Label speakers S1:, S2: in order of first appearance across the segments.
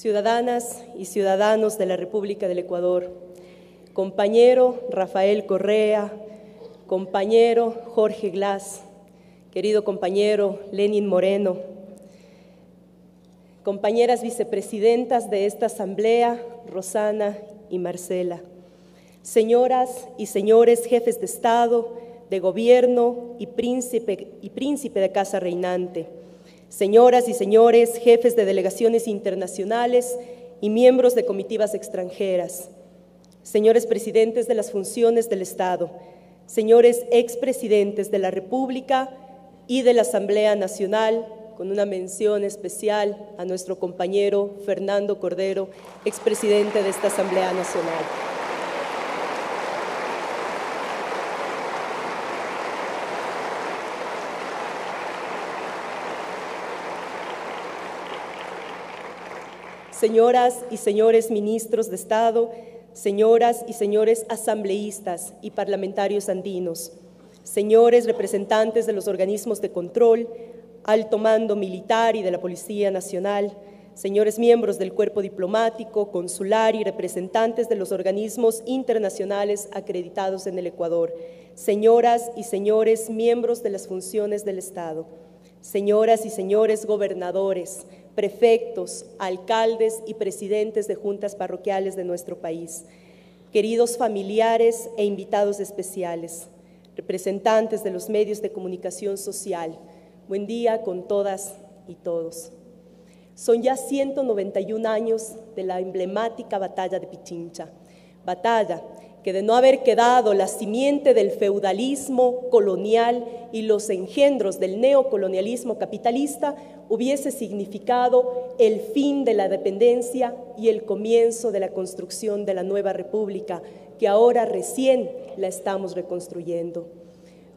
S1: Ciudadanas y ciudadanos de la República del Ecuador, compañero Rafael Correa, compañero Jorge Glass, querido compañero Lenin Moreno, compañeras vicepresidentas de esta asamblea, Rosana y Marcela, señoras y señores jefes de Estado, de Gobierno y príncipe de Casa Reinante, señoras y señores jefes de delegaciones internacionales y miembros de comitivas extranjeras, señores presidentes de las funciones del Estado, señores expresidentes de la República y de la Asamblea Nacional, con una mención especial a nuestro compañero Fernando Cordero, expresidente de esta Asamblea Nacional. Señoras y señores ministros de Estado, señoras y señores asambleístas y parlamentarios andinos, señores representantes de los organismos de control, alto mando militar y de la Policía Nacional, señores miembros del cuerpo diplomático, consular y representantes de los organismos internacionales acreditados en el Ecuador, señoras y señores miembros de las funciones del Estado, señoras y señores gobernadores, prefectos, alcaldes y presidentes de juntas parroquiales de nuestro país, queridos familiares e invitados especiales, representantes de los medios de comunicación social, buen día con todas y todos. Son ya 191 años de la emblemática batalla de Pichincha, batalla que de no haber quedado la simiente del feudalismo colonial y los engendros del neocolonialismo capitalista, hubiese significado el fin de la dependencia y el comienzo de la construcción de la nueva república, que ahora recién la estamos reconstruyendo.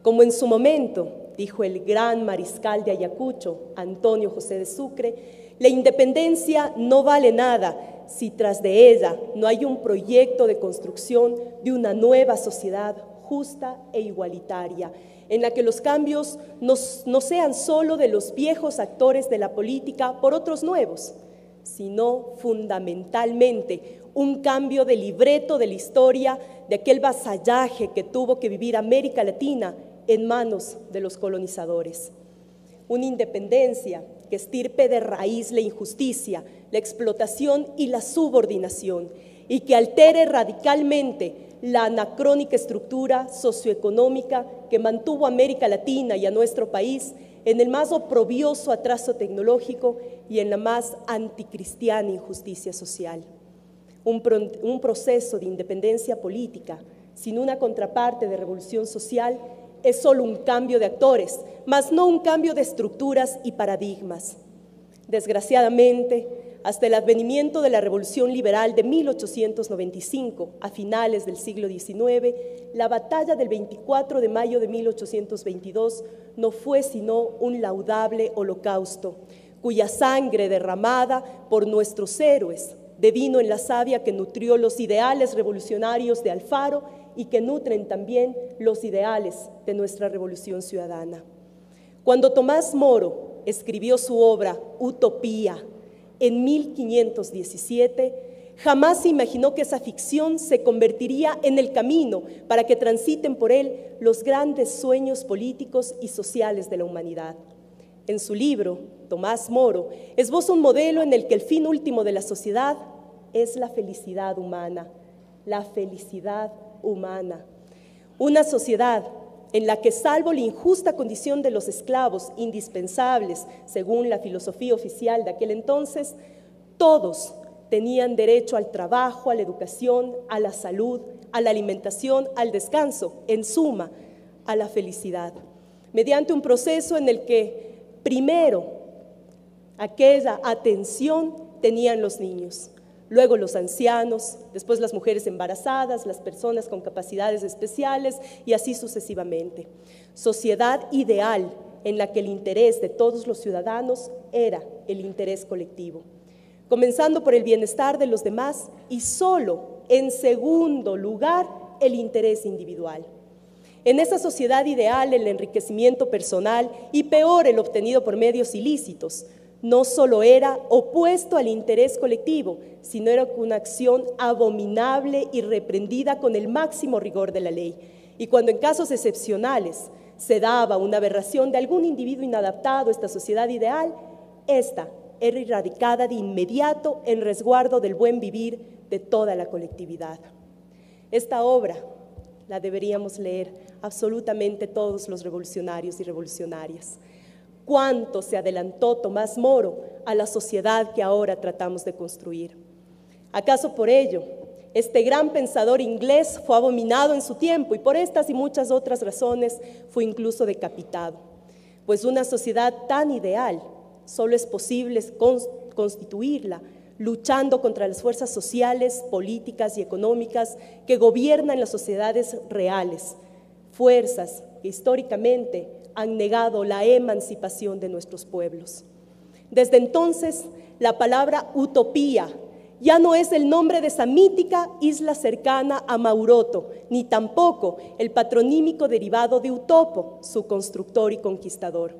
S1: Como en su momento dijo el gran mariscal de Ayacucho, Antonio José de Sucre, la independencia no vale nada si tras de ella no hay un proyecto de construcción de una nueva sociedad justa e igualitaria, en la que los cambios no sean solo de los viejos actores de la política por otros nuevos, sino fundamentalmente un cambio de libreto de la historia de aquel vasallaje que tuvo que vivir América Latina en manos de los colonizadores. Una independencia que estirpe de raíz la injusticia, la explotación y la subordinación, y que altere radicalmente la anacrónica estructura socioeconómica que mantuvo a América Latina y a nuestro país en el más oprobioso atraso tecnológico y en la más anticristiana injusticia social. Un proceso de independencia política sin una contraparte de revolución social es solo un cambio de actores, mas no un cambio de estructuras y paradigmas. Desgraciadamente, hasta el advenimiento de la Revolución Liberal de 1895, a finales del siglo XIX, la batalla del 24 de mayo de 1822 no fue sino un laudable holocausto, cuya sangre derramada por nuestros héroes devino en la savia que nutrió los ideales revolucionarios de Alfaro y que nutren también los ideales de nuestra revolución ciudadana. Cuando Tomás Moro escribió su obra Utopía en 1517, jamás se imaginó que esa ficción se convertiría en el camino para que transiten por él los grandes sueños políticos y sociales de la humanidad. En su libro, Tomás Moro esboza un modelo en el que el fin último de la sociedad es la felicidad humana, la felicidad humana. Una sociedad en la que, salvo la injusta condición de los esclavos indispensables, según la filosofía oficial de aquel entonces, todos tenían derecho al trabajo, a la educación, a la salud, a la alimentación, al descanso, en suma, a la felicidad, mediante un proceso en el que primero aquella atención tenían los niños, luego los ancianos, después las mujeres embarazadas, las personas con capacidades especiales y así sucesivamente. Sociedad ideal en la que el interés de todos los ciudadanos era el interés colectivo, comenzando por el bienestar de los demás y solo en segundo lugar el interés individual. En esa sociedad ideal el enriquecimiento personal y peor el obtenido por medios ilícitos no solo era opuesto al interés colectivo, sino era una acción abominable y reprendida con el máximo rigor de la ley. Y cuando en casos excepcionales se daba una aberración de algún individuo inadaptado a esta sociedad ideal, esta era erradicada de inmediato en resguardo del buen vivir de toda la colectividad. Esta obra la deberíamos leer absolutamente todos los revolucionarios y revolucionarias. ¿Cuánto se adelantó Tomás Moro a la sociedad que ahora tratamos de construir? ¿Acaso por ello este gran pensador inglés fue abominado en su tiempo y por estas y muchas otras razones fue incluso decapitado? Pues una sociedad tan ideal solo es posible constituirla luchando contra las fuerzas sociales, políticas y económicas que gobiernan las sociedades reales, fuerzas que históricamente han negado la emancipación de nuestros pueblos. Desde entonces, la palabra utopía ya no es el nombre de esa mítica isla cercana a Mauroto, ni tampoco el patronímico derivado de Utopo, su constructor y conquistador.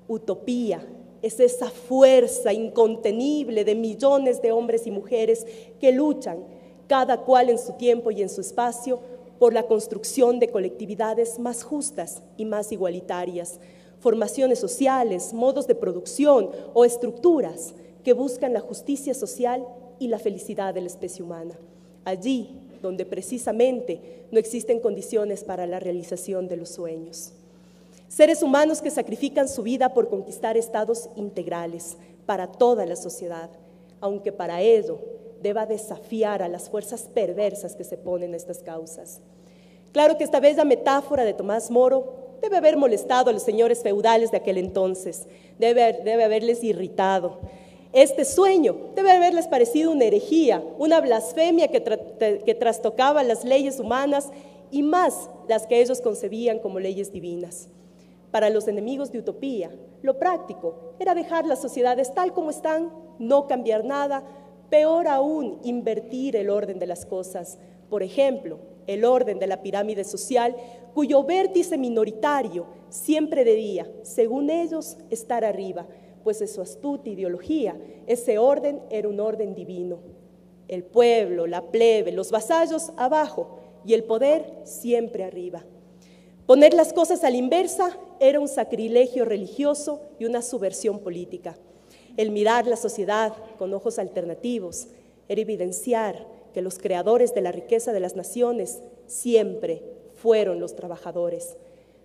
S1: Utopía es esa fuerza incontenible de millones de hombres y mujeres que luchan, cada cual en su tiempo y en su espacio, por la construcción de colectividades más justas y más igualitarias, formaciones sociales, modos de producción o estructuras que buscan la justicia social y la felicidad de la especie humana, allí donde precisamente no existen condiciones para la realización de los sueños. Seres humanos que sacrifican su vida por conquistar estados integrales para toda la sociedad, aunque para ello deba desafiar a las fuerzas perversas que se ponen a estas causas. Claro que esta bella metáfora de Tomás Moro debe haber molestado a los señores feudales de aquel entonces, debe haberles irritado. Este sueño debe haberles parecido una herejía, una blasfemia que trastocaba las leyes humanas y más las que ellos concebían como leyes divinas. Para los enemigos de utopía, lo práctico era dejar las sociedades tal como están, no cambiar nada, peor aún, invertir el orden de las cosas. Por ejemplo, el orden de la pirámide social, cuyo vértice minoritario siempre debía, según ellos, estar arriba, pues en su astuta ideología, ese orden era un orden divino. El pueblo, la plebe, los vasallos abajo y el poder siempre arriba. Poner las cosas a la inversa era un sacrilegio religioso y una subversión política. El mirar la sociedad con ojos alternativos era evidenciar que los creadores de la riqueza de las naciones siempre fueron los trabajadores.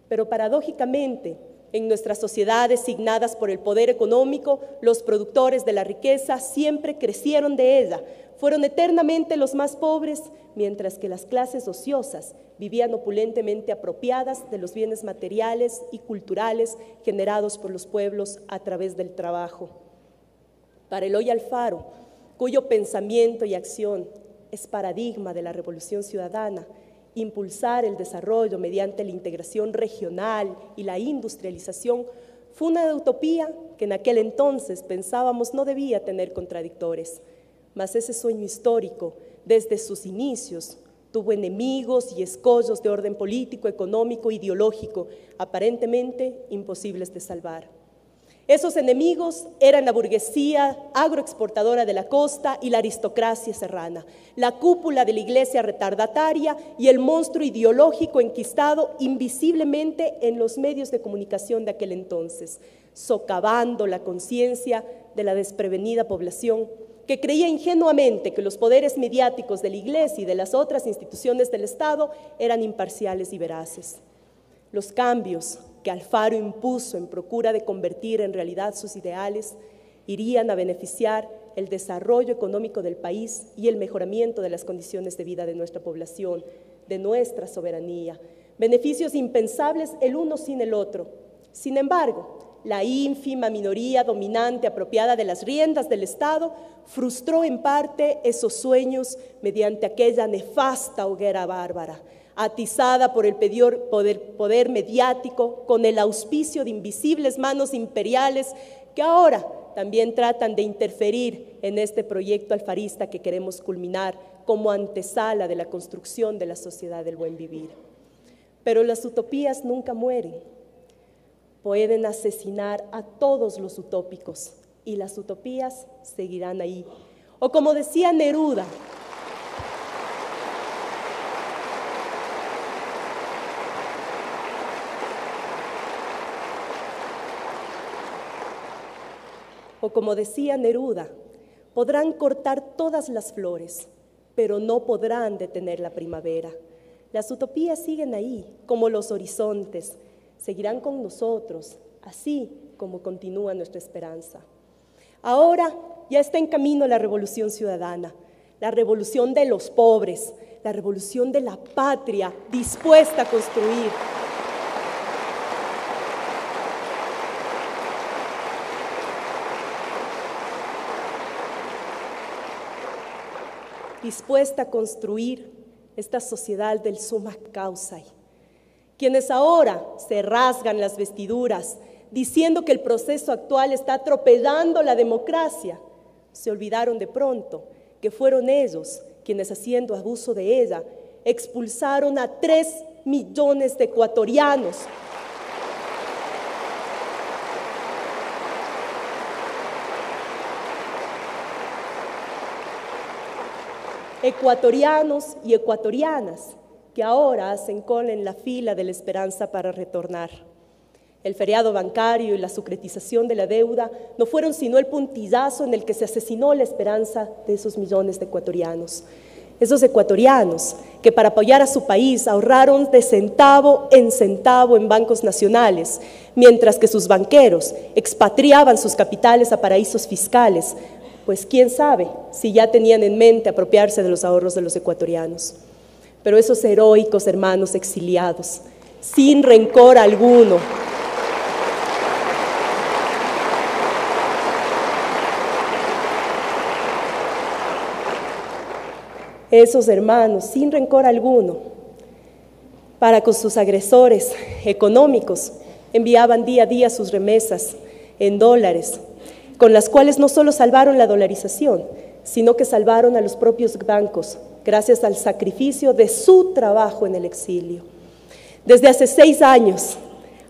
S1: Pero paradójicamente, en nuestras sociedades signadas por el poder económico, los productores de la riqueza siempre crecieron de ella, fueron eternamente los más pobres, mientras que las clases ociosas vivían opulentemente apropiadas de los bienes materiales y culturales generados por los pueblos a través del trabajo. Para Eloy Alfaro, cuyo pensamiento y acción es paradigma de la revolución ciudadana, impulsar el desarrollo mediante la integración regional y la industrialización fue una utopía que en aquel entonces pensábamos no debía tener contradictores, mas ese sueño histórico, desde sus inicios, tuvo enemigos y escollos de orden político, económico, ideológico, aparentemente imposibles de salvar. Esos enemigos eran la burguesía agroexportadora de la costa y la aristocracia serrana, la cúpula de la iglesia retardataria y el monstruo ideológico enquistado invisiblemente en los medios de comunicación de aquel entonces, socavando la conciencia de la desprevenida población que creía ingenuamente que los poderes mediáticos de la iglesia y de las otras instituciones del Estado eran imparciales y veraces. Los cambios que Alfaro impuso en procura de convertir en realidad sus ideales irían a beneficiar el desarrollo económico del país y el mejoramiento de las condiciones de vida de nuestra población, de nuestra soberanía, beneficios impensables el uno sin el otro. Sin embargo, la ínfima minoría dominante apropiada de las riendas del Estado frustró en parte esos sueños mediante aquella nefasta hoguera bárbara, atizada por el poder mediático con el auspicio de invisibles manos imperiales que ahora también tratan de interferir en este proyecto alfarista que queremos culminar como antesala de la construcción de la sociedad del buen vivir. Pero las utopías nunca mueren. Pueden asesinar a todos los utópicos, y las utopías seguirán ahí. O como decía Neruda, podrán cortar todas las flores, pero no podrán detener la primavera. Las utopías siguen ahí, como los horizontes, seguirán con nosotros, así como continúa nuestra esperanza. Ahora ya está en camino la revolución ciudadana, la revolución de los pobres, la revolución de la patria dispuesta a construir. Dispuesta a construir esta sociedad del summa causa. Quienes ahora se rasgan las vestiduras diciendo que el proceso actual está atropellando la democracia, se olvidaron de pronto que fueron ellos quienes, haciendo abuso de ella, expulsaron a 3 millones de ecuatorianos. Ecuatorianos y ecuatorianas que ahora hacen cola en la fila de la esperanza para retornar. El feriado bancario y la securitización de la deuda no fueron sino el puntillazo en el que se asesinó la esperanza de esos millones de ecuatorianos. Esos ecuatorianos que para apoyar a su país ahorraron de centavo en bancos nacionales, mientras que sus banqueros expatriaban sus capitales a paraísos fiscales, pues quién sabe si ya tenían en mente apropiarse de los ahorros de los ecuatorianos. Pero esos heroicos hermanos exiliados, sin rencor alguno, esos hermanos, sin rencor alguno, para con sus agresores económicos, enviaban día a día sus remesas en dólares, con las cuales no solo salvaron la dolarización, sino que salvaron a los propios bancos, gracias al sacrificio de su trabajo en el exilio. Desde hace 6 años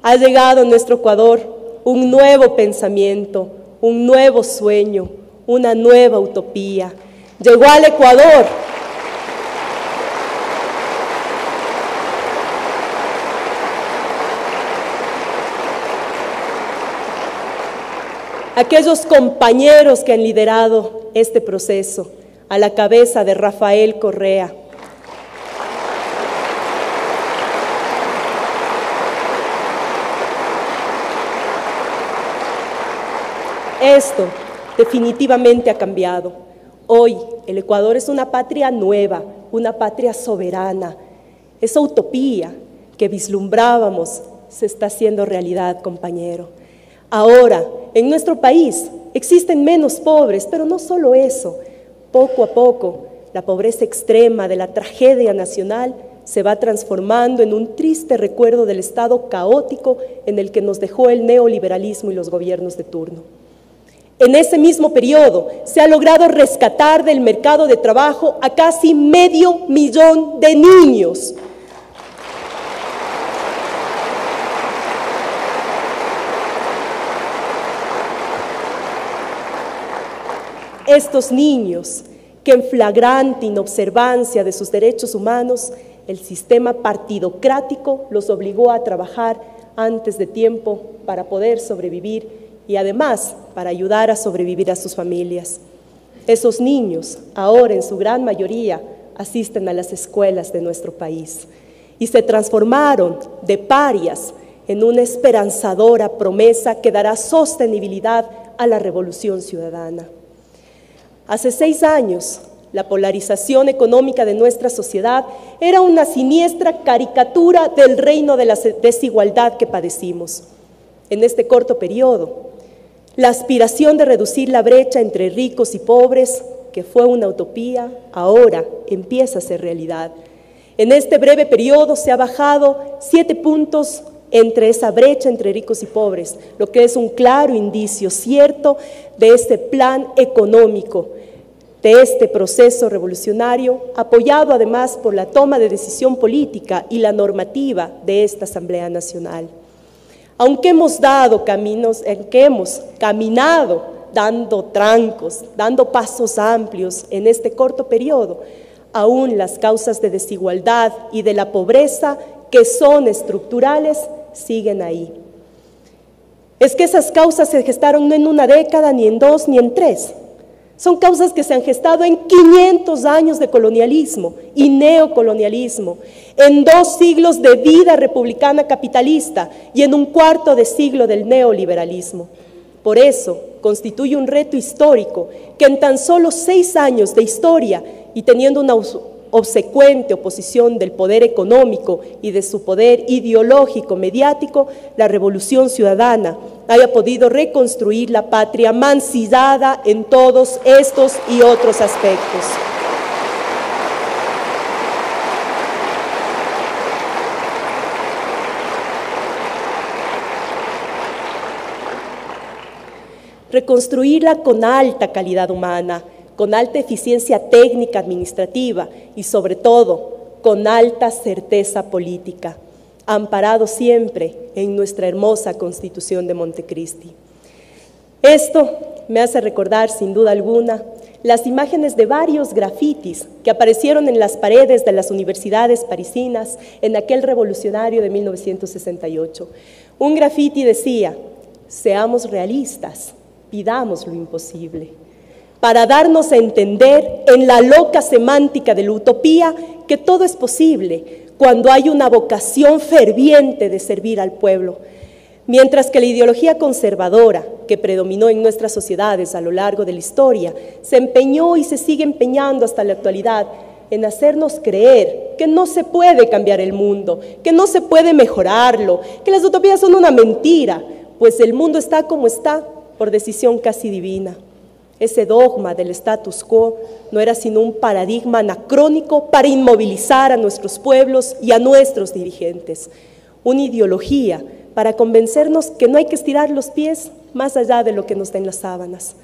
S1: ha llegado a nuestro Ecuador un nuevo pensamiento, un nuevo sueño, una nueva utopía. Llegó al Ecuador aquellos compañeros que han liderado este proceso, a la cabeza de Rafael Correa. Esto definitivamente ha cambiado. Hoy el Ecuador es una patria nueva, una patria soberana. Esa utopía que vislumbrábamos se está haciendo realidad, compañero. Ahora, en nuestro país existen menos pobres, pero no solo eso. Poco a poco, la pobreza extrema de la tragedia nacional se va transformando en un triste recuerdo del estado caótico en el que nos dejó el neoliberalismo y los gobiernos de turno. En ese mismo periodo se ha logrado rescatar del mercado de trabajo a casi 500,000 de niños. Estos niños que en flagrante inobservancia de sus derechos humanos, el sistema partidocrático los obligó a trabajar antes de tiempo para poder sobrevivir y además para ayudar a sobrevivir a sus familias. Esos niños, ahora en su gran mayoría, asisten a las escuelas de nuestro país y se transformaron de parias en una esperanzadora promesa que dará sostenibilidad a la revolución ciudadana. Hace 6 años, la polarización económica de nuestra sociedad era una siniestra caricatura del reino de la desigualdad que padecimos. En este corto periodo, la aspiración de reducir la brecha entre ricos y pobres, que fue una utopía, ahora empieza a ser realidad. En este breve periodo se ha bajado 7 puntos entre esa brecha entre ricos y pobres, lo que es un claro indicio cierto de este plan económico, de este proceso revolucionario, apoyado además por la toma de decisión política y la normativa de esta Asamblea Nacional. Aunque hemos dado caminos, aunque hemos caminado dando trancos, dando pasos amplios en este corto periodo, aún las causas de desigualdad y de la pobreza, que son estructurales, siguen ahí. Es que esas causas se gestaron no en una década, ni en 2, ni en 3. Son causas que se han gestado en 500 años de colonialismo y neocolonialismo, en 2 siglos de vida republicana capitalista y en un cuarto de siglo del neoliberalismo. Por eso constituye un reto histórico que en tan solo 6 años de historia y teniendo una obsecuente oposición del poder económico y de su poder ideológico mediático, la revolución ciudadana haya podido reconstruir la patria mancillada en todos estos y otros aspectos. Reconstruirla con alta calidad humana, con alta eficiencia técnica administrativa y sobre todo con alta certeza política, amparado siempre en nuestra hermosa Constitución de Montecristi. Esto me hace recordar sin duda alguna las imágenes de varios grafitis que aparecieron en las paredes de las universidades parisinas en aquel revolucionario de 1968. Un grafiti decía: seamos realistas, pidamos lo imposible, para darnos a entender en la loca semántica de la utopía que todo es posible cuando hay una vocación ferviente de servir al pueblo. Mientras que la ideología conservadora que predominó en nuestras sociedades a lo largo de la historia se empeñó y se sigue empeñando hasta la actualidad en hacernos creer que no se puede cambiar el mundo, que no se puede mejorarlo, que las utopías son una mentira, pues el mundo está como está por decisión casi divina. Ese dogma del status quo no era sino un paradigma anacrónico para inmovilizar a nuestros pueblos y a nuestros dirigentes. Una ideología para convencernos que no hay que estirar los pies más allá de lo que nos den las sábanas,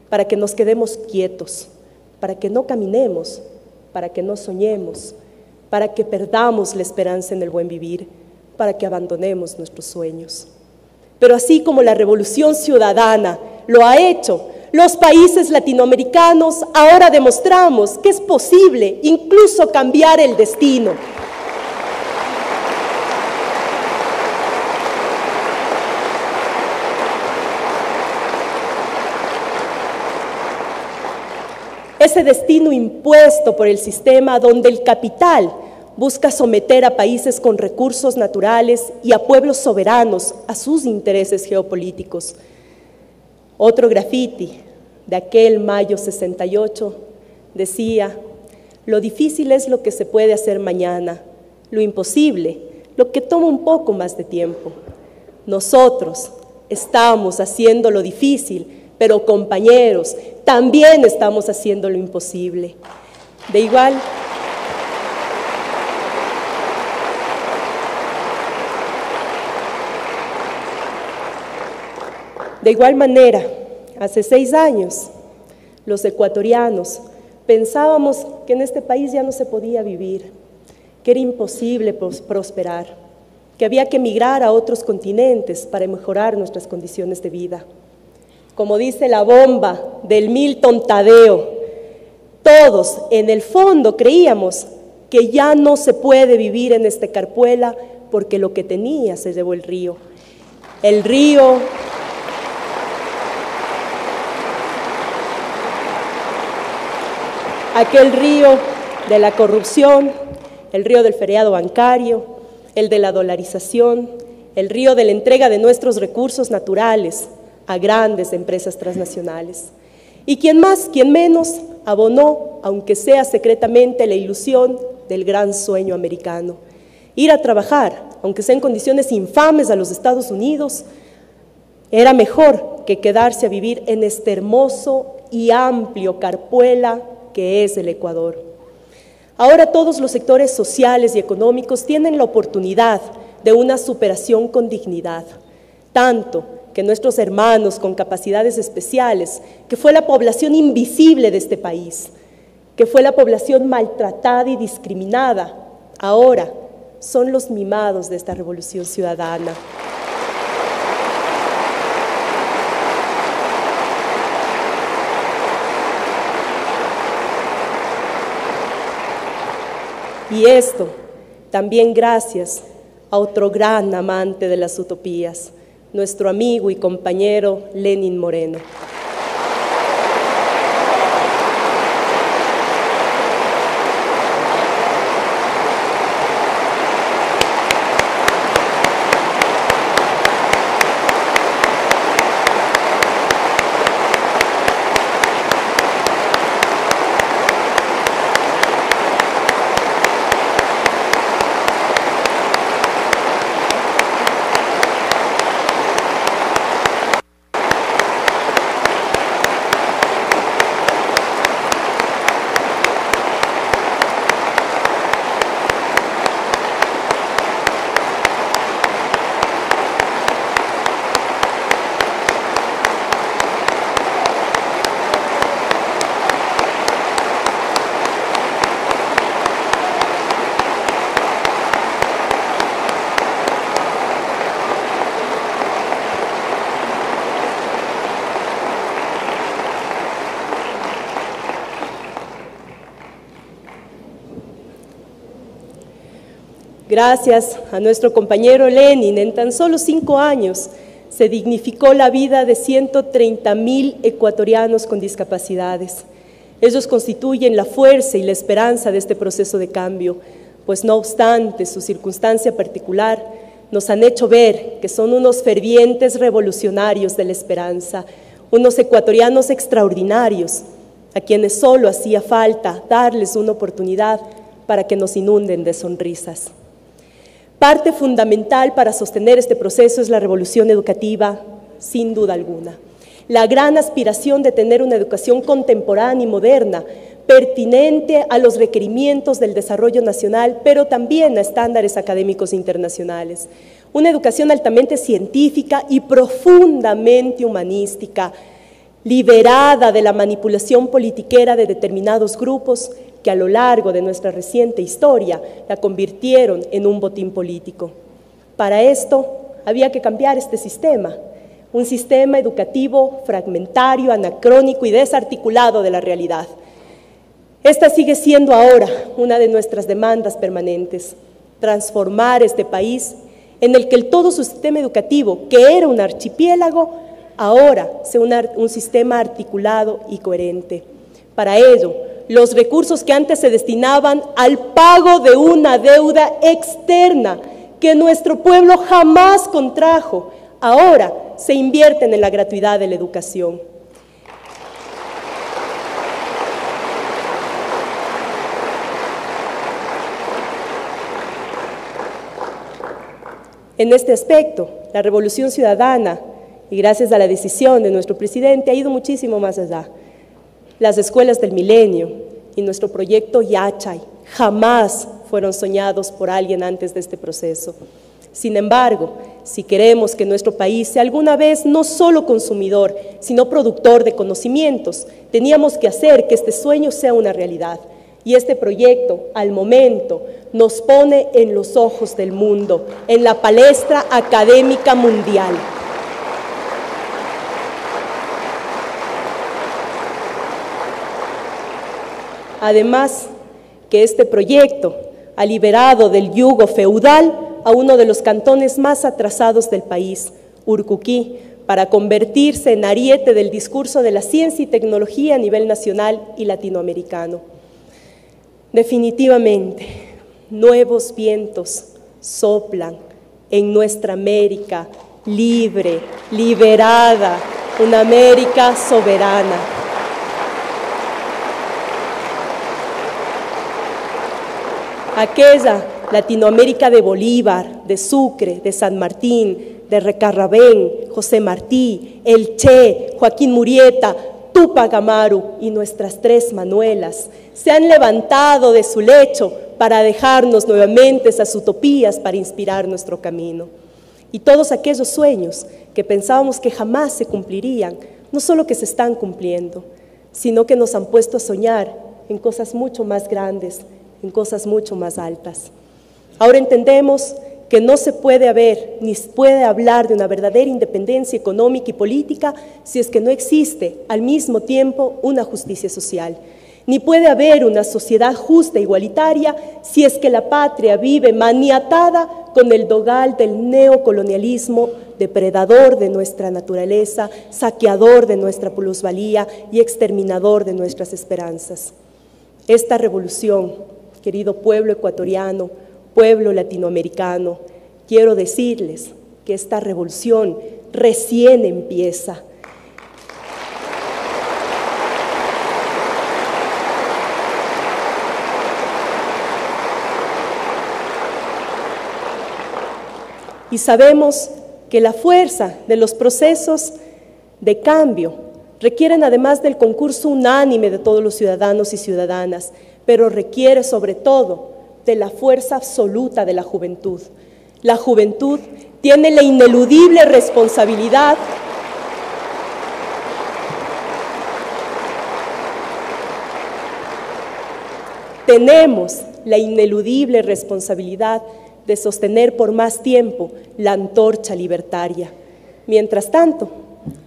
S1: para que nos quedemos quietos, para que no caminemos, para que no soñemos, para que perdamos la esperanza en el buen vivir, para que abandonemos nuestros sueños. Pero así como la revolución ciudadana lo ha hecho, los países latinoamericanos ahora demostramos que es posible incluso cambiar el destino. Ese destino impuesto por el sistema donde el capital busca someter a países con recursos naturales y a pueblos soberanos a sus intereses geopolíticos. Otro grafiti de aquel mayo 68 decía: lo difícil es lo que se puede hacer mañana, lo imposible, lo que toma un poco más de tiempo. Nosotros estamos haciendo lo difícil, pero compañeros, también estamos haciendo lo imposible. De igual manera, hace 6 años, los ecuatorianos pensábamos que en este país ya no se podía vivir, que era imposible prosperar, que había que emigrar a otros continentes para mejorar nuestras condiciones de vida. Como dice la bomba del Milton Tadeo, todos en el fondo creíamos que ya no se puede vivir en este Carpuela porque lo que tenía se llevó el río. El río aquel río de la corrupción, el río del feriado bancario, el de la dolarización, el río de la entrega de nuestros recursos naturales a grandes empresas transnacionales. Y quien más, quien menos, abonó, aunque sea secretamente, la ilusión del gran sueño americano. Ir a trabajar, aunque sea en condiciones infames, a los Estados Unidos, era mejor que quedarse a vivir en este hermoso y amplio Carpuela que es el Ecuador. Ahora todos los sectores sociales y económicos tienen la oportunidad de una superación con dignidad, tanto que nuestros hermanos con capacidades especiales, que fue la población invisible de este país, que fue la población maltratada y discriminada, ahora son los mimados de esta revolución ciudadana. Y esto también gracias a otro gran amante de las utopías, nuestro amigo y compañero Lenín Moreno. Gracias a nuestro compañero Lenin, en tan solo 5 años se dignificó la vida de 130.000 ecuatorianos con discapacidades. Ellos constituyen la fuerza y la esperanza de este proceso de cambio, pues no obstante su circunstancia particular, nos han hecho ver que son unos fervientes revolucionarios de la esperanza, unos ecuatorianos extraordinarios, a quienes solo hacía falta darles una oportunidad para que nos inunden de sonrisas. Parte fundamental para sostener este proceso es la revolución educativa, sin duda alguna. La gran aspiración de tener una educación contemporánea y moderna, pertinente a los requerimientos del desarrollo nacional, pero también a estándares académicos internacionales. Una educación altamente científica y profundamente humanística, liberada de la manipulación politiquera de determinados grupos que a lo largo de nuestra reciente historia la convirtieron en un botín político. Para esto había que cambiar este sistema, un sistema educativo fragmentario, anacrónico y desarticulado de la realidad. Esta sigue siendo ahora una de nuestras demandas permanentes, transformar este país en el que todo su sistema educativo, que era un archipiélago, ahora sea un sistema articulado y coherente. Para ello, los recursos que antes se destinaban al pago de una deuda externa que nuestro pueblo jamás contrajo, ahora se invierten en la gratuidad de la educación. En este aspecto, la revolución ciudadana, y gracias a la decisión de nuestro presidente, ha ido muchísimo más allá. Las escuelas del milenio y nuestro proyecto Yachay jamás fueron soñados por alguien antes de este proceso. Sin embargo, si queremos que nuestro país sea alguna vez no solo consumidor, sino productor de conocimientos, teníamos que hacer que este sueño sea una realidad. Y este proyecto, al momento, nos pone en los ojos del mundo, en la palestra académica mundial. Además, que este proyecto ha liberado del yugo feudal a uno de los cantones más atrasados del país, Urcuquí, para convertirse en ariete del discurso de la ciencia y tecnología a nivel nacional y latinoamericano. Definitivamente, nuevos vientos soplan en nuestra América libre, liberada, una América soberana. Aquella Latinoamérica de Bolívar, de Sucre, de San Martín, de Recarrabén, José Martí, El Che, Joaquín Murieta, Túpac Amaru y nuestras 3 Manuelas se han levantado de su lecho para dejarnos nuevamente esas utopías para inspirar nuestro camino. Y todos aquellos sueños que pensábamos que jamás se cumplirían, no solo que se están cumpliendo, sino que nos han puesto a soñar en cosas mucho más grandes, en cosas mucho más altas. Ahora entendemos que no se puede haber ni puede hablar de una verdadera independencia económica y política si es que no existe al mismo tiempo una justicia social. ni puede haber una sociedad justa e igualitaria si es que la patria vive maniatada con el dogal del neocolonialismo, depredador de nuestra naturaleza, saqueador de nuestra plusvalía y exterminador de nuestras esperanzas. Esta revolución, querido pueblo ecuatoriano, pueblo latinoamericano, quiero decirles que esta revolución recién empieza. Y sabemos que la fuerza de los procesos de cambio requieren, además del concurso unánime de todos los ciudadanos y ciudadanas, pero requiere sobre todo de la fuerza absoluta de la juventud. La juventud tiene la ineludible responsabilidad tenemos la ineludible responsabilidad de sostener por más tiempo la antorcha libertaria. Mientras tanto,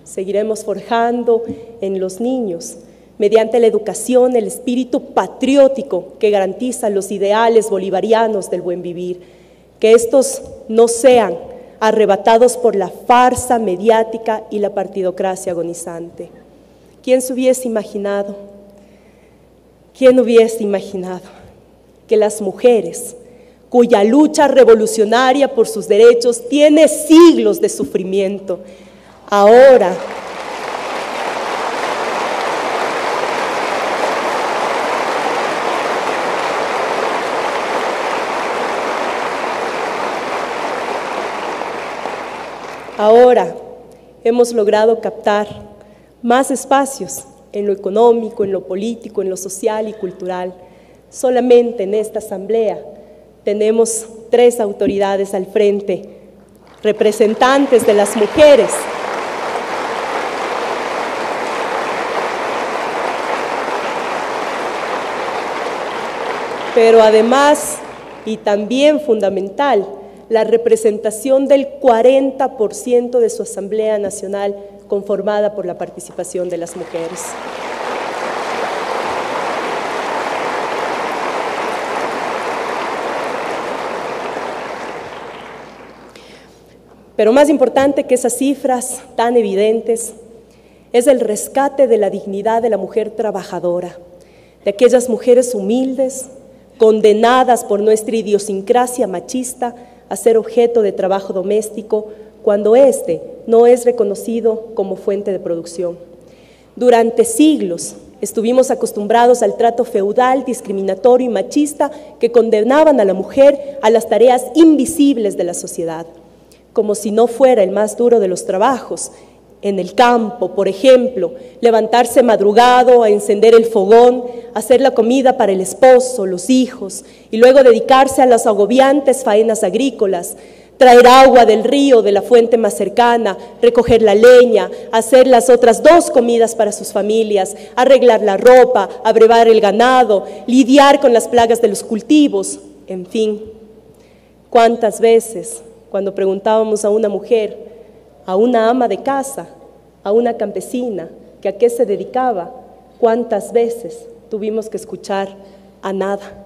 S1: seguiremos forjando en los niños, mediante la educación, el espíritu patriótico que garantiza los ideales bolivarianos del buen vivir, que estos no sean arrebatados por la farsa mediática y la partidocracia agonizante. ¿Quién se hubiese imaginado? ¿Quién hubiese imaginado que las mujeres, cuya lucha revolucionaria por sus derechos tiene siglos de sufrimiento, ahora hemos logrado captar más espacios en lo económico, en lo político, en lo social y cultural? Solamente en esta asamblea tenemos 3 autoridades al frente, representantes de las mujeres. Pero además, y también fundamental, la representación del 40% de su Asamblea Nacional conformada por la participación de las mujeres. Pero más importante que esas cifras tan evidentes es el rescate de la dignidad de la mujer trabajadora, de aquellas mujeres humildes, condenadas por nuestra idiosincrasia machista a ser objeto de trabajo doméstico cuando éste no es reconocido como fuente de producción. Durante siglos estuvimos acostumbrados al trato feudal, discriminatorio y machista que condenaban a la mujer a las tareas invisibles de la sociedad, como si no fuera el más duro de los trabajos. En el campo, por ejemplo, levantarse madrugado a encender el fogón, hacer la comida para el esposo, los hijos, y luego dedicarse a las agobiantes faenas agrícolas, traer agua del río, de la fuente más cercana, recoger la leña, hacer las otras 2 comidas para sus familias, arreglar la ropa, abrevar el ganado, lidiar con las plagas de los cultivos, en fin. ¿Cuántas veces, cuando preguntábamos a una mujer, a una ama de casa, a una campesina, que a qué se dedicaba, cuántas veces tuvimos que escuchar a nada?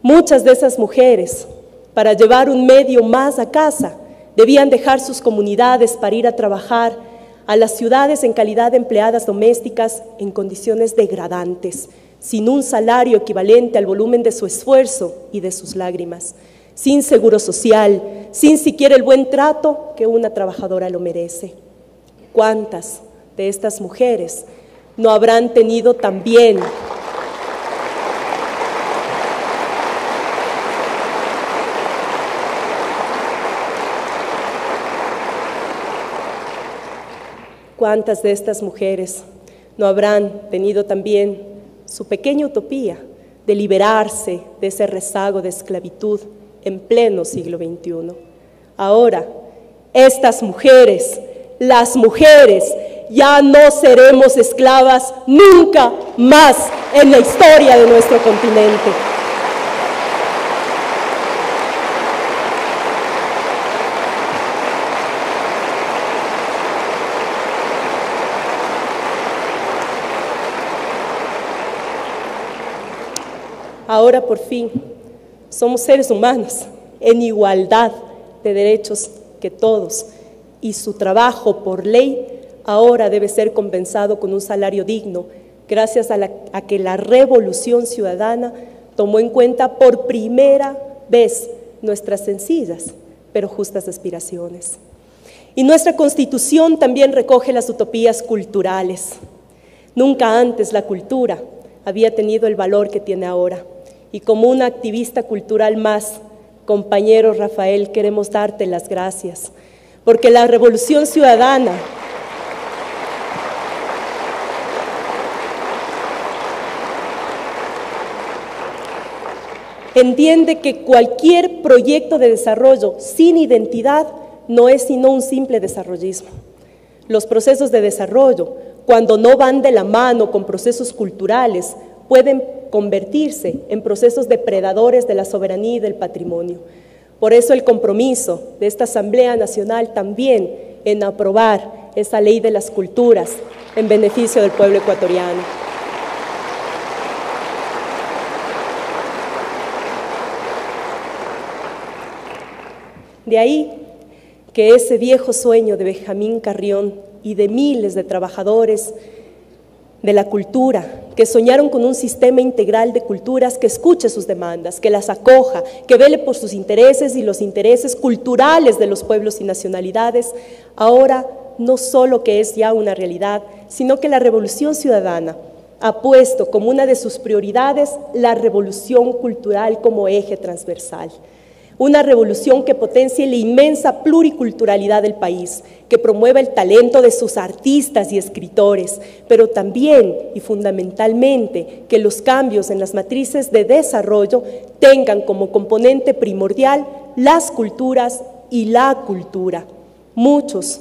S1: Muchas de esas mujeres, para llevar un medio más a casa, debían dejar sus comunidades para ir a trabajar a las ciudades en calidad de empleadas domésticas en condiciones degradantes, sin un salario equivalente al volumen de su esfuerzo y de sus lágrimas, sin seguro social, sin siquiera el buen trato que una trabajadora lo merece. ¿Cuántas de estas mujeres no habrán tenido también cuántas de estas mujeres no habrán tenido también su pequeña utopía de liberarse de ese rezago de esclavitud en pleno siglo XXI? Ahora, estas mujeres, las mujeres, ya no seremos esclavas nunca más en la historia de nuestro continente. Ahora por fin somos seres humanos en igualdad de derechos que todos, y su trabajo por ley ahora debe ser compensado con un salario digno, gracias a que la Revolución Ciudadana tomó en cuenta por primera vez nuestras sencillas pero justas aspiraciones. Y nuestra Constitución también recoge las utopías culturales. Nunca antes la cultura había tenido el valor que tiene ahora. Y como una activista cultural más, compañero Rafael, queremos darte las gracias, porque la Revolución Ciudadana entiende que cualquier proyecto de desarrollo sin identidad no es sino un simple desarrollismo. Los procesos de desarrollo, cuando no van de la mano con procesos culturales, pueden convertirse en procesos depredadores de la soberanía y del patrimonio. Por eso el compromiso de esta Asamblea Nacional también en aprobar esa ley de las culturas en beneficio del pueblo ecuatoriano. De ahí que ese viejo sueño de Benjamín Carrión y de miles de trabajadores de la cultura que soñaron con un sistema integral de culturas que escuche sus demandas, que las acoja, que vele por sus intereses y los intereses culturales de los pueblos y nacionalidades, ahora no solo que es ya una realidad, sino que la Revolución Ciudadana ha puesto como una de sus prioridades la revolución cultural como eje transversal. Una revolución que potencie la inmensa pluriculturalidad del país, que promueva el talento de sus artistas y escritores, pero también y fundamentalmente que los cambios en las matrices de desarrollo tengan como componente primordial las culturas y la cultura. Muchos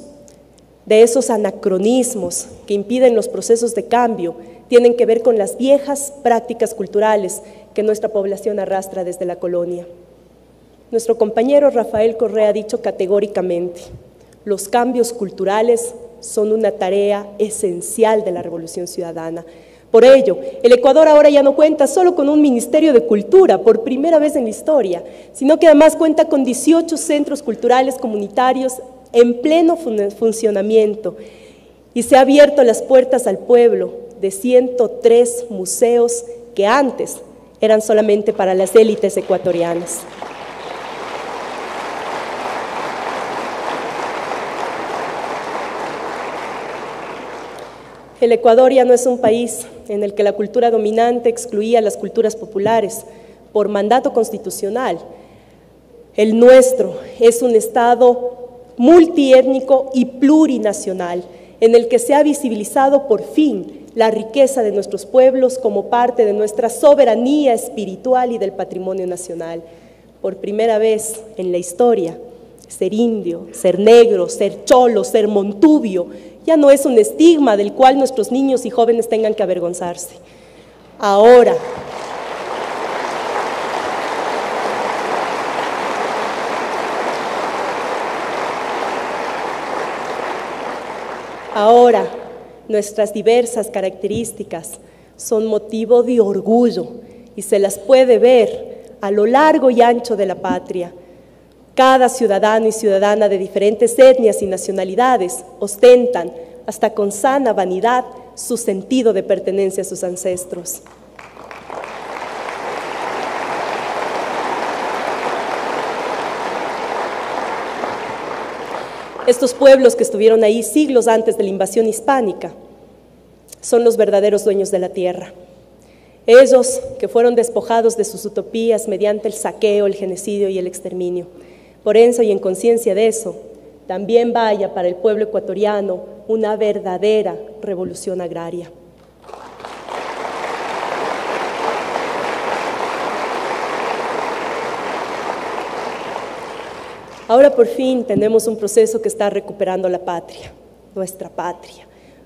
S1: de esos anacronismos que impiden los procesos de cambio tienen que ver con las viejas prácticas culturales que nuestra población arrastra desde la colonia. Nuestro compañero Rafael Correa ha dicho categóricamente: los cambios culturales son una tarea esencial de la Revolución Ciudadana. Por ello, el Ecuador ahora ya no cuenta solo con un Ministerio de Cultura, por primera vez en la historia, sino que además cuenta con 18 centros culturales comunitarios en pleno funcionamiento, y se ha abierto las puertas al pueblo de 103 museos que antes eran solamente para las élites ecuatorianas. El Ecuador ya no es un país en el que la cultura dominante excluía a las culturas populares por mandato constitucional. El nuestro es un Estado multiétnico y plurinacional, en el que se ha visibilizado por fin la riqueza de nuestros pueblos como parte de nuestra soberanía espiritual y del patrimonio nacional. Por primera vez en la historia, ser indio, ser negro, ser cholo, ser montubio, ya no es un estigma del cual nuestros niños y jóvenes tengan que avergonzarse. Ahora, nuestras diversas características son motivo de orgullo y se las puede ver a lo largo y ancho de la patria. Cada ciudadano y ciudadana de diferentes etnias y nacionalidades ostentan, hasta con sana vanidad, su sentido de pertenencia a sus ancestros. Estos pueblos que estuvieron ahí siglos antes de la invasión hispánica son los verdaderos dueños de la tierra. Ellos que fueron despojados de sus utopías mediante el saqueo, el genocidio y el exterminio. Por eso, y en conciencia de eso, también vaya para el pueblo ecuatoriano una verdadera revolución agraria. Ahora por fin tenemos un proceso que está recuperando la patria,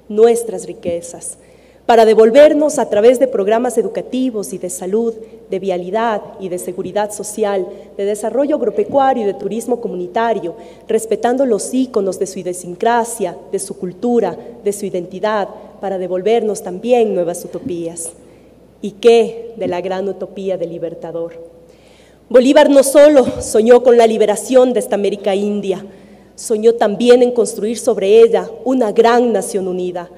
S1: nuestras riquezas, para devolvernos a través de programas educativos y de salud, de vialidad y de seguridad social, de desarrollo agropecuario y de turismo comunitario, respetando los íconos de su idiosincrasia, de su cultura, de su identidad, para devolvernos también nuevas utopías. ¿Y qué de la gran utopía del Libertador? Bolívar no solo soñó con la liberación de esta América India, soñó también en construir sobre ella una gran nación unida,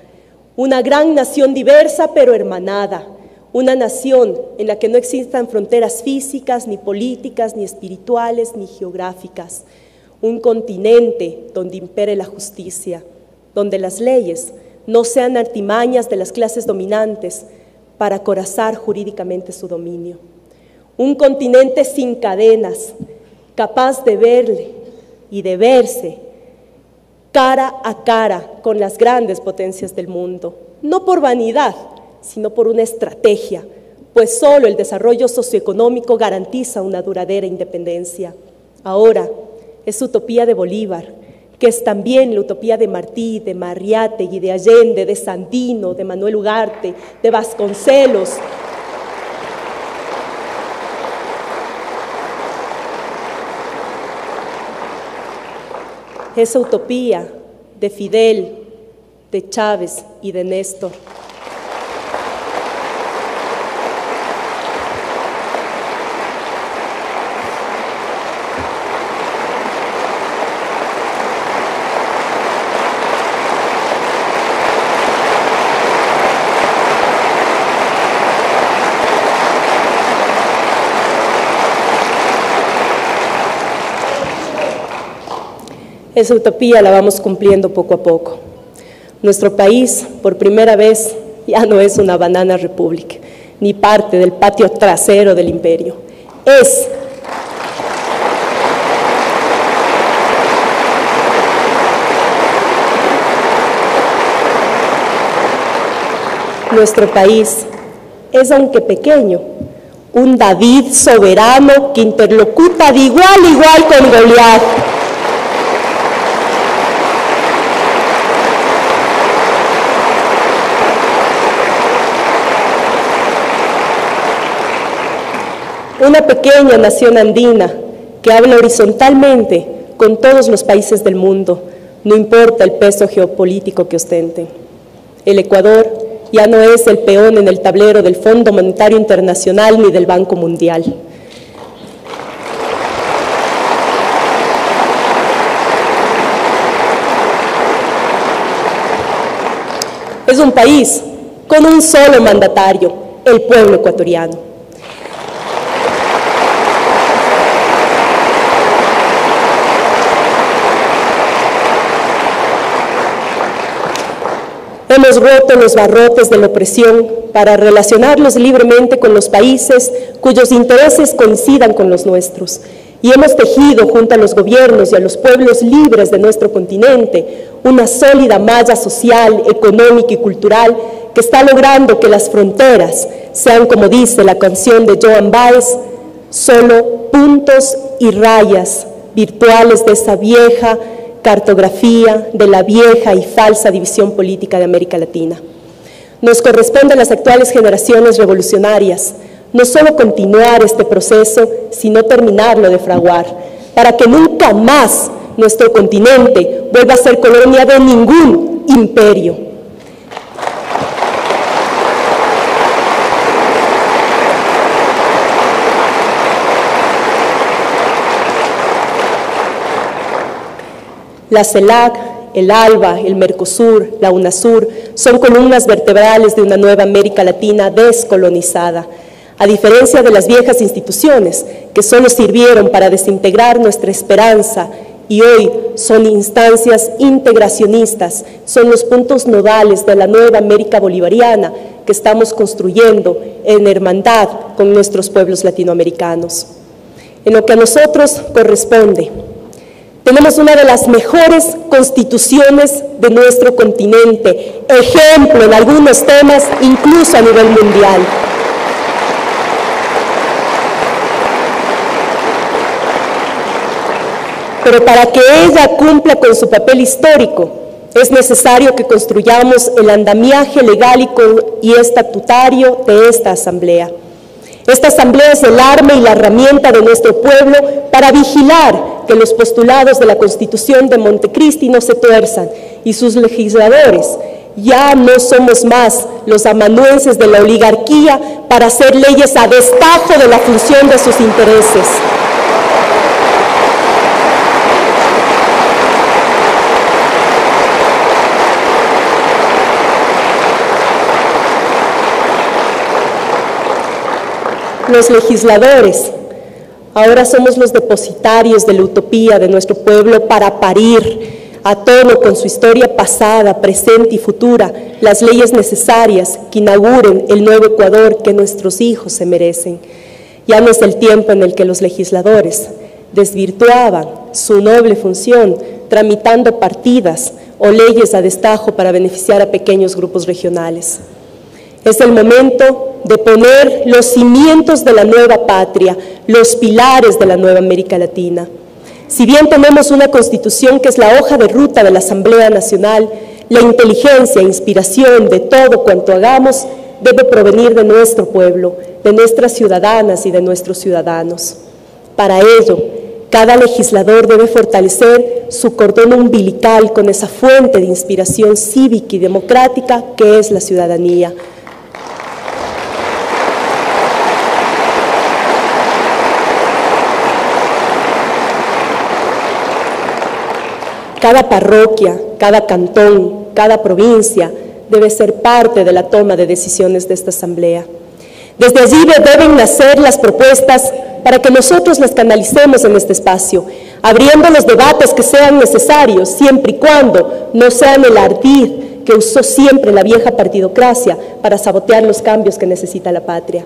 S1: una gran nación diversa pero hermanada, una nación en la que no existan fronteras físicas, ni políticas, ni espirituales, ni geográficas, un continente donde impere la justicia, donde las leyes no sean artimañas de las clases dominantes para acorazar jurídicamente su dominio. Un continente sin cadenas, capaz de verle y de verse cara a cara con las grandes potencias del mundo, no por vanidad, sino por una estrategia, pues solo el desarrollo socioeconómico garantiza una duradera independencia. Ahora es utopía de Bolívar, que es también la utopía de Martí, de Marriátegui, de Allende, de Sandino, de Manuel Ugarte, de Vasconcelos. Esa utopía de Fidel, de Chávez y de Néstor. Esa utopía la vamos cumpliendo poco a poco. Nuestro país, por primera vez, ya no es una banana república, ni parte del patio trasero del imperio. Nuestro país es, aunque pequeño, un David soberano que interlocuta de igual a igual con Goliat. Una pequeña nación andina que habla horizontalmente con todos los países del mundo, no importa el peso geopolítico que ostenten. El Ecuador ya no es el peón en el tablero del Fondo Monetario Internacional ni del Banco Mundial. Es un país con un solo mandatario, el pueblo ecuatoriano. Hemos roto los barrotes de la opresión para relacionarnos libremente con los países cuyos intereses coincidan con los nuestros. Y hemos tejido junto a los gobiernos y a los pueblos libres de nuestro continente una sólida malla social, económica y cultural que está logrando que las fronteras sean, como dice la canción de Joan Baez, solo puntos y rayas virtuales de esa vieja cartografía de la vieja y falsa división política de América Latina. Nos corresponde a las actuales generaciones revolucionarias no solo continuar este proceso, sino terminarlo de fraguar, para que nunca más nuestro continente vuelva a ser colonia de ningún imperio. La CELAC, el ALBA, el Mercosur, la UNASUR son columnas vertebrales de una nueva América Latina descolonizada, a diferencia de las viejas instituciones que solo sirvieron para desintegrar nuestra esperanza y hoy son instancias integracionistas, son los puntos nodales de la nueva América bolivariana que estamos construyendo en hermandad con nuestros pueblos latinoamericanos. En lo que a nosotros corresponde, tenemos una de las mejores constituciones de nuestro continente, ejemplo en algunos temas, incluso a nivel mundial. Pero para que ella cumpla con su papel histórico, es necesario que construyamos el andamiaje legal y estatutario de esta Asamblea. Esta Asamblea es el arma y la herramienta de nuestro pueblo para vigilar que los postulados de la Constitución de Montecristi no se tuerzan y sus legisladores Ya no somos más los amanuenses de la oligarquía para hacer leyes a destajo de la función de sus intereses. Los legisladores ahora somos los depositarios de la utopía de nuestro pueblo para parir, a tono con su historia pasada, presente y futura, las leyes necesarias que inauguren el nuevo Ecuador que nuestros hijos se merecen. Ya no es el tiempo en el que los legisladores desvirtuaban su noble función tramitando partidas o leyes a destajo para beneficiar a pequeños grupos regionales. Es el momento de poner los cimientos de la nueva patria, los pilares de la nueva América Latina. Si bien tenemos una Constitución que es la hoja de ruta de la Asamblea Nacional, la inteligencia e inspiración de todo cuanto hagamos debe provenir de nuestro pueblo, de nuestras ciudadanas y de nuestros ciudadanos. Para ello, cada legislador debe fortalecer su cordón umbilical con esa fuente de inspiración cívica y democrática que es la ciudadanía. Cada parroquia, cada cantón, cada provincia debe ser parte de la toma de decisiones de esta Asamblea. Desde allí deben nacer las propuestas para que nosotros las canalicemos en este espacio, abriendo los debates que sean necesarios, siempre y cuando no sean el ardid que usó siempre la vieja partidocracia para sabotear los cambios que necesita la patria.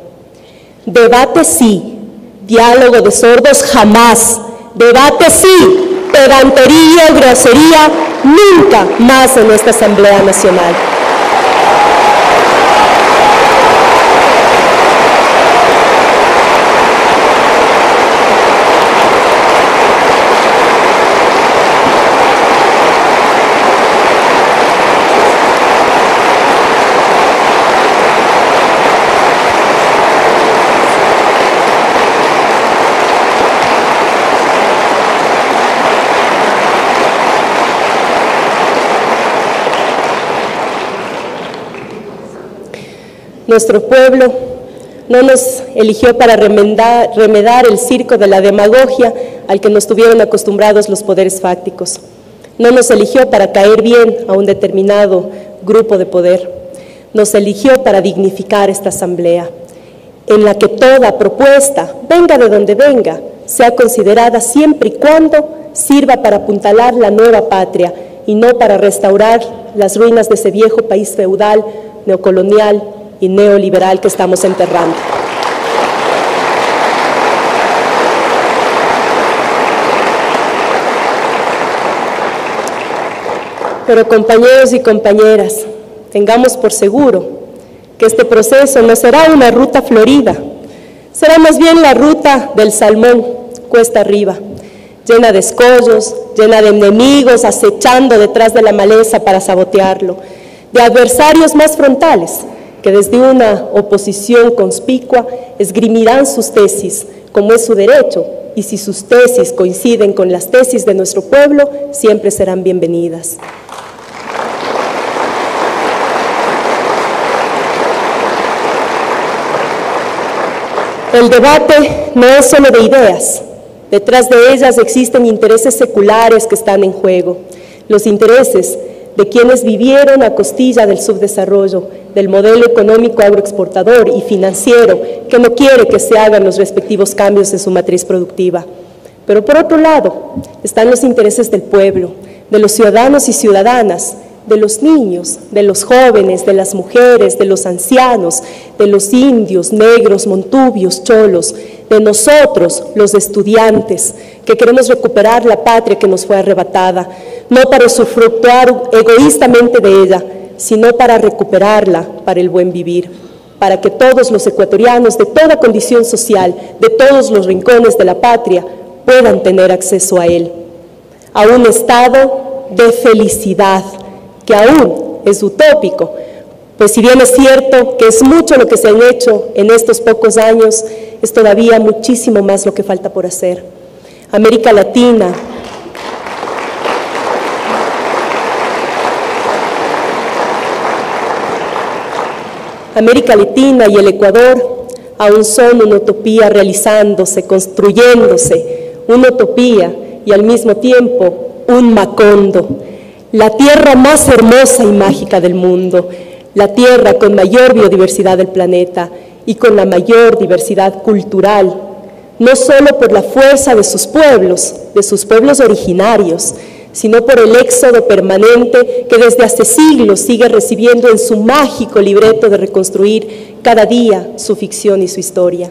S1: Debate sí, diálogo de sordos jamás. Debate sí, pedantería y grosería nunca más en esta Asamblea Nacional. Nuestro pueblo no nos eligió para remedar el circo de la demagogia al que nos tuvieron acostumbrados los poderes fácticos. No nos eligió para caer bien a un determinado grupo de poder. Nos eligió para dignificar esta Asamblea, en la que toda propuesta, venga de donde venga, sea considerada siempre y cuando sirva para apuntalar la nueva patria y no para restaurar las ruinas de ese viejo país feudal, neocolonial y neoliberal que estamos enterrando. Pero compañeros y compañeras, tengamos por seguro que este proceso no será una ruta florida, será más bien la ruta del salmón, cuesta arriba, llena de escollos, llena de enemigos acechando detrás de la maleza para sabotearlo, de adversarios más frontales, que desde una oposición conspicua esgrimirán sus tesis, como es su derecho, y si sus tesis coinciden con las tesis de nuestro pueblo, siempre serán bienvenidas. El debate no es solo de ideas, detrás de ellas existen intereses seculares que están en juego, los intereses de quienes vivieron a costilla del subdesarrollo, del modelo económico agroexportador y financiero que no quiere que se hagan los respectivos cambios en su matriz productiva. Pero por otro lado, están los intereses del pueblo, de los ciudadanos y ciudadanas, de los niños, de los jóvenes, de las mujeres, de los ancianos, de los indios, negros, montubios, cholos, de nosotros, los estudiantes, que queremos recuperar la patria que nos fue arrebatada, no para usufructuar egoístamente de ella, sino para recuperarla para el buen vivir, para que todos los ecuatorianos de toda condición social, de todos los rincones de la patria, puedan tener acceso a él, a un estado de felicidad, que aún es utópico, pues si bien es cierto que es mucho lo que se han hecho en estos pocos años, es todavía muchísimo más lo que falta por hacer. América Latina América Latina y el Ecuador aún son una utopía realizándose, construyéndose, una utopía y al mismo tiempo un Macondo, la tierra más hermosa y mágica del mundo, la tierra con mayor biodiversidad del planeta y con la mayor diversidad cultural, no solo por la fuerza de sus pueblos originarios, sino por el éxodo permanente que desde hace siglos sigue recibiendo en su mágico libreto de reconstruir cada día su ficción y su historia.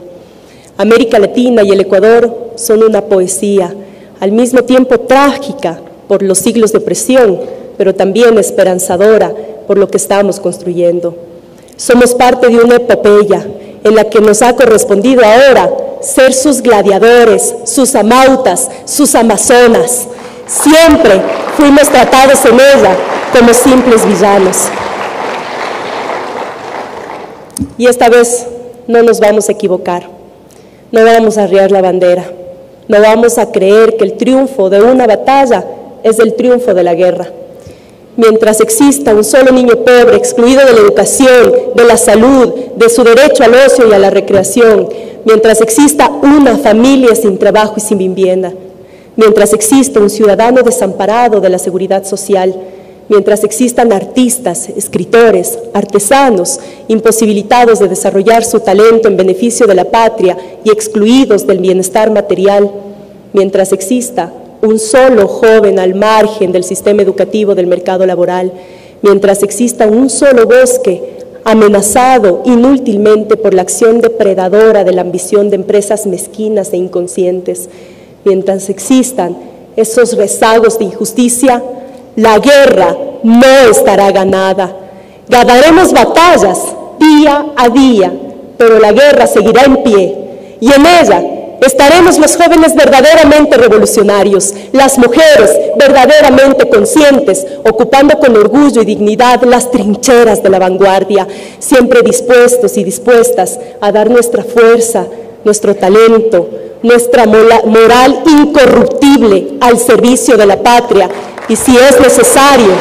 S1: América Latina y el Ecuador son una poesía, al mismo tiempo trágica por los siglos de opresión, pero también esperanzadora por lo que estamos construyendo. Somos parte de una epopeya en la que nos ha correspondido ahora ser sus gladiadores, sus amautas, sus amazonas. Siempre fuimos tratados en ella como simples villanos. Y esta vez no nos vamos a equivocar, no vamos a arriar la bandera, no vamos a creer que el triunfo de una batalla es el triunfo de la guerra. Mientras exista un solo niño pobre, excluido de la educación, de la salud, de su derecho al ocio y a la recreación, mientras exista una familia sin trabajo y sin vivienda, mientras exista un ciudadano desamparado de la seguridad social, mientras existan artistas, escritores, artesanos, imposibilitados de desarrollar su talento en beneficio de la patria y excluidos del bienestar material, mientras exista un solo joven al margen del sistema educativo del mercado laboral, mientras exista un solo bosque amenazado inútilmente por la acción depredadora de la ambición de empresas mezquinas e inconscientes, mientras existan esos rezagos de injusticia, la guerra no estará ganada. Ganaremos batallas día a día, pero la guerra seguirá en pie y en ella estaremos los jóvenes verdaderamente revolucionarios, las mujeres verdaderamente conscientes, ocupando con orgullo y dignidad las trincheras de la vanguardia, siempre dispuestos y dispuestas a dar nuestra fuerza, nuestro talento, nuestra moral incorruptible al servicio de la patria, y si es necesario,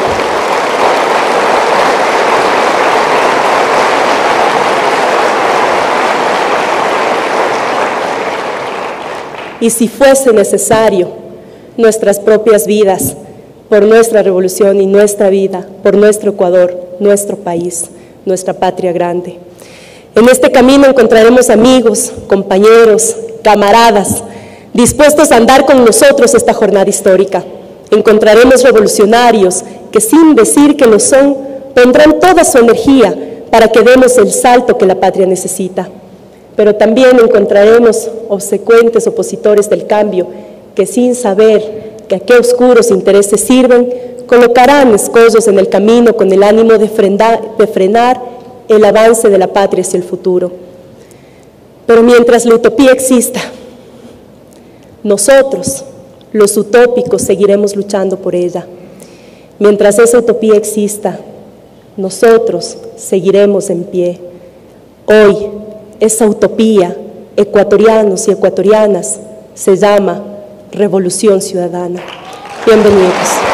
S1: y si fuese necesario, nuestras propias vidas, por nuestra revolución y nuestra vida, por nuestro Ecuador, nuestro país, nuestra patria grande. En este camino encontraremos amigos, compañeros, camaradas, dispuestos a andar con nosotros esta jornada histórica. Encontraremos revolucionarios que, sin decir que lo son, pondrán toda su energía para que demos el salto que la patria necesita. Pero también encontraremos obsecuentes opositores del cambio que, sin saber que a qué oscuros intereses sirven, colocarán escollos en el camino con el ánimo de frenar el avance de la patria hacia el futuro. Pero mientras la utopía exista, nosotros, los utópicos, seguiremos luchando por ella. Mientras esa utopía exista, nosotros seguiremos en pie. Hoy, esa utopía, ecuatorianos y ecuatorianas, se llama Revolución Ciudadana. Bienvenidos.